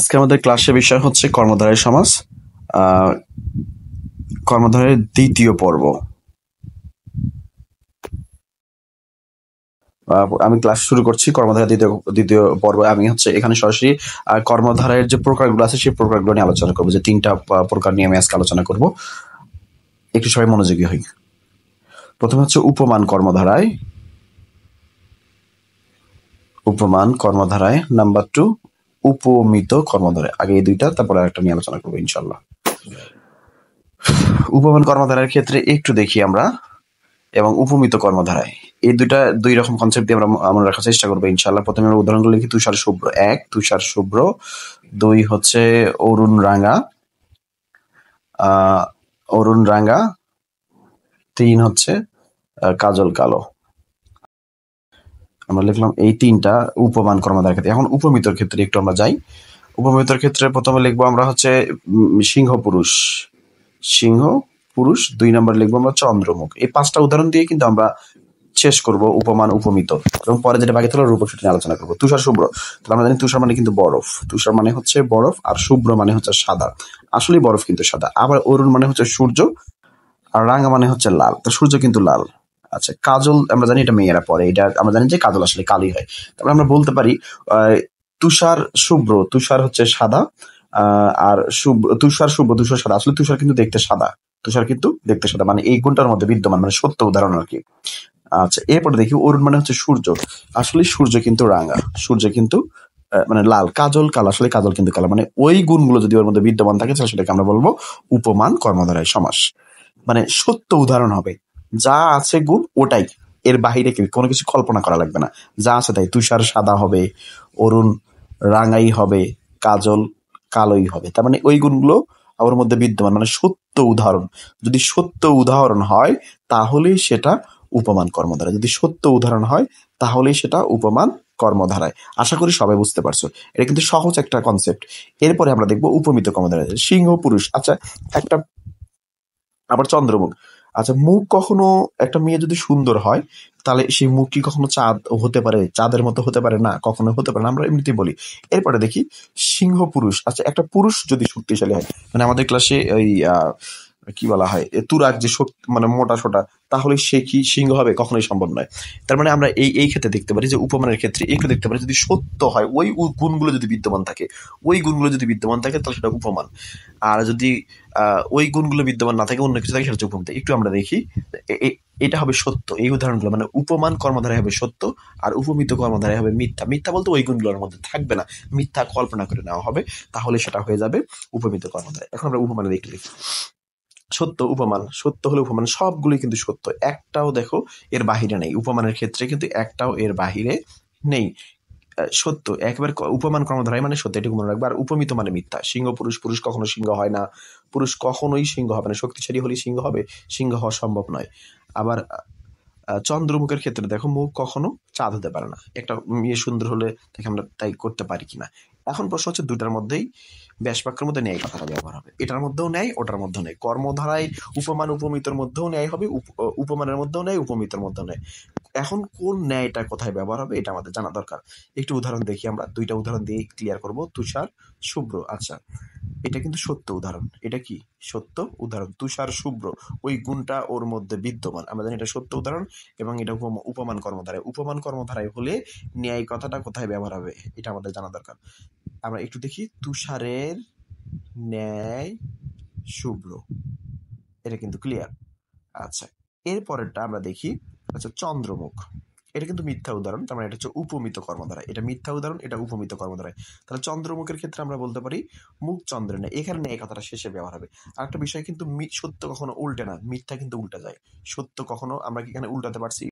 আজকে আমাদের ক্লাসের বিষয় হচ্ছে কর্মধারয় সমাস। কর্মধারয়ের দ্বিতীয় পর্ব। আমি ক্লাস শুরু করছি কর্মধারার দ্বিতীয় পর্ব। আমি এখানে সরাসরি কর্মধারায়ের যে প্রকারগুলো আছে সেই প্রকারগুলো নিয়ে আলোচনা করবো, যে তিনটা প্রকার নিয়ে আমি আজকে আলোচনা করব। একটু সবাই মনোযোগী হই। প্রথমে হচ্ছে উপমান কর্মধারায়, উপমান কর্মধারায়। নাম্বার 2 উপমিত কর্মধারায়। আগে এই দুইটা, তারপরে একটা নিয়ে আলোচনা করবো ইনশাল্লাহ। উপমান কর্মধারার ক্ষেত্রে একটু দেখি আমরা, এবং উপমিত কর্মধারায় এই দুই রকম কনসেপ্ট দিয়ে আমরা রাখার চেষ্টা করবো ইনশাল্লাহ। প্রথমে আমরা উদাহরণগুলো লিখি। তুষার শুভ্র 1, তুষার শুভ্র 2 হচ্ছে অরুণ রাঙা, অরুণ রাঙা 3 হচ্ছে কাজল কালো। আমরা লিখলাম এই তিনটা উপমান কর্মধারার ক্ষেত্রে। এখন উপমিতর ক্ষেত্রে একটু আমরা যাই। উপমিতর ক্ষেত্রে প্রথমে লিখবো আমরা হচ্ছে সিংহ পুরুষ, সিংহ পুরুষ। 2 নম্বর লিখবো আমরা চন্দ্রমুখ। এই 5টা উদাহরণ দিয়ে কিন্তু আমরা শেষ করবো উপমান উপমিত, এবং পরে যেটা বাকি থাকলো রূপক সেটা নিয়ে আলোচনা করবো। তুষার শুভ্র, তাহলে আমরা জানি তুষার মানে কিন্তু বরফ, তুষার মানে হচ্ছে বরফ, আর শুভ্র মানে হচ্ছে সাদা। আসলে বরফ কিন্তু সাদা। আবার অরুণ মানে হচ্ছে সূর্য, আর রাঙা মানে হচ্ছে লাল, তো সূর্য কিন্তু লাল। আচ্ছা, কাজল আমরা জানি এটা মেয়েরা পরে, এটা আমরা জানি যে কাজল আসলে কালি হয়। তারপরে আমরা বলতে পারি তুষার শুভ্র, তুষার হচ্ছে সাদা, আর তুষার শুভ্র, তুষার সাদা। আসলে তুষার কিন্তু দেখতে সাদা, তুষার কিন্তু দেখতে সাদা, মানে এই গুণটার মধ্যে বিদ্যমান, মানে সত্য উদাহরণ আর কি। আচ্ছা, এরপরে দেখি অরুণ মানে হচ্ছে সূর্য। আসলে সূর্য কিন্তু রাঙা, সূর্য কিন্তু মানে লাল। কাজল কালো, আসলে কাজল কিন্তু কালো। মানে ওই গুণগুলো যদি ওর মধ্যে বিদ্যমান থাকে তাহলে সেটাকে আমরা বলবো উপমান কর্মধারয় সমাস। মানে সত্য উদাহরণ হবে, যা আছে গুণ ওটাই, এর বাহিরে কোনো কিছু কল্পনা করা লাগবে না, যা আছে তাই। তুষার সাদা হবে, অরুণ রাঙাই হবে, কাজল কালোই হবে। তার মানে ওই গুণগুলো ওর মধ্যে বিদ্যমান, মানে সত্য উদাহরণ। যদি সত্য উদাহরণ হয় তাহলেই সেটা উপমান কর্মধারায়। যদি সত্য উদাহরণ হয় তাহলেই সেটা উপমান কর্মধারায়। আশা করি সবাই বুঝতে পারছো। এটা কিন্তু সহজ একটা কনসেপ্ট। এরপরে আমরা দেখবো উপমিত কর্মধারায়। সিংহ পুরুষ, আচ্ছা একটা, আবার চন্দ্রমুখ। আচ্ছা, মুখ কখনো একটা মেয়ে যদি সুন্দর হয় তাহলে সেই মুখ কি কখনো চাঁদ হতে পারে? চাঁদের মতো হতে পারে না, কখনো হতে পারে না, আমরা এমনিতেই বলি। এরপরে দেখি সিংহ পুরুষ। আচ্ছা, একটা পুরুষ যদি শক্তিশালী হয়, মানে আমাদের ক্লাসে ওই কি বলা হয়, তুরাগ যে মানে মোটা সোটা, তাহলে সে কি সিংহ হবে? কখনোই সম্ভব নয়। তার মানে আমরা এই ক্ষেত্রে দেখতে পারি যে উপমানের ক্ষেত্রে একটু দেখতে পারি, যদি সত্য হয়, ওই গুণগুলো যদি বিদ্যমান থাকে, ওই গুণগুলো যদি বিদ্যমান থাকে তাহলে সেটা উপমান। আর যদি ওই গুণগুলো বিদ্যমান না থাকে, অন্য কিছু থাকে, সেটা হচ্ছে উপমিত। একটু আমরা দেখি, এটা হবে সত্য। এই উদাহরণগুলো মানে উপমান কর্মধারায় হবে সত্য, আর উপমিত কর্মধারায় হবে মিথ্যা। মিথ্যা বলতে ওই গুণগুলোর মধ্যে থাকবে না, মিথ্যা কল্পনা করে নেওয়া হবে, তাহলে সেটা হয়ে যাবে উপমিত কর্মধারায়। এখন আমরা উপমানে দেখি। সত্য উপমান, সত্য হলে উপমান সবগুলোই কিন্তু সত্য, একটাও দেখো এর বাহিরে নেই। উপমানের ক্ষেত্রে কিন্তু একটাও এর বাহিরে নেই, সত্য একবার। উপমান কর্মধারায় মানে সত্য, এটুকু মনে রাখবে। আর উপমিত মানে মিথ্যা। সিংহ পুরুষ, পুরুষ কখনো সিংহ হয় না, পুরুষ কখনোই সিংহ হবে না। শক্তিশালী হলেই সিংহ হবে, সিংহ হওয়া সম্ভব নয়। আবার চন্দ্রমুখের ক্ষেত্রে দেখো, মুখ কখনো চাঁদ হতে পারে না। একটা মেয়ে সুন্দর হলে তাকে আমরা তাই করতে পারি কিনা। এখন প্রশ্ন হচ্ছে দুটার মধ্যেই, ব্যাসবাক্যের মধ্যে ন্যায় কথাটা ব্যবহার হবে। এটার মধ্যেও ন্যায়, ওটার মধ্যেও ন্যায়। কর্মধারায় উপমান উপমিতর মধ্যেও ন্যায় হবে, উপমানের মধ্যেও ন্যায়, উপমিতর মধ্যেও ন্যায়। এখন কোন ন্যায়টা কোথায় ব্যবহার হবে এটা আমাদের জানা দরকার। একটু উদাহরণ দেখি আমরা, 2টা উদাহরণ দিয়ে ক্লিয়ার করব। তুষার শুভ্র, আচ্ছা এটা কিন্তু সত্য উদাহরণ। এটা কি সত্য উদাহরণ? তুষার শুভ্র, ওই গুণটা ওর মধ্যে বিদ্যমান, আমরা জানি এটা সত্য উদাহরণ, এবং এটা উপমান কর্মধারায়। উপমান কর্মধারায় হলে ন্যায় কথাটা কোথায় ব্যবহার হবে এটা আমাদের জানা দরকার। আমরা একটু দেখি, তুষারের ন্যায় শুভ্র, এটা কিন্তু ক্লিয়ার। আচ্ছা, এরপরেরটা আমরা দেখি। আচ্ছা, চন্দ্রমুখ, এটা কিন্তু মিথ্যা উদাহরণ, তার মানে এটা হচ্ছে উপমিত কর্মধারায়। এটা মিথ্যা উদাহরণ, এটা উপমিত কর্মধারায়। তাহলে চন্দ্রমুখের ক্ষেত্রে আমরা বলতে পারি মুখ চন্দ্রের ন্যায়। এখানে ন্যায় কথাটা শেষে ব্যবহার হবে। আর একটা বিষয় কিন্তু, সত্য কখনো উল্টে না, মিথ্যা কিন্তু উল্টে যায়। সত্য কখনো আমরা কি এখানে উল্টাতে পারছি?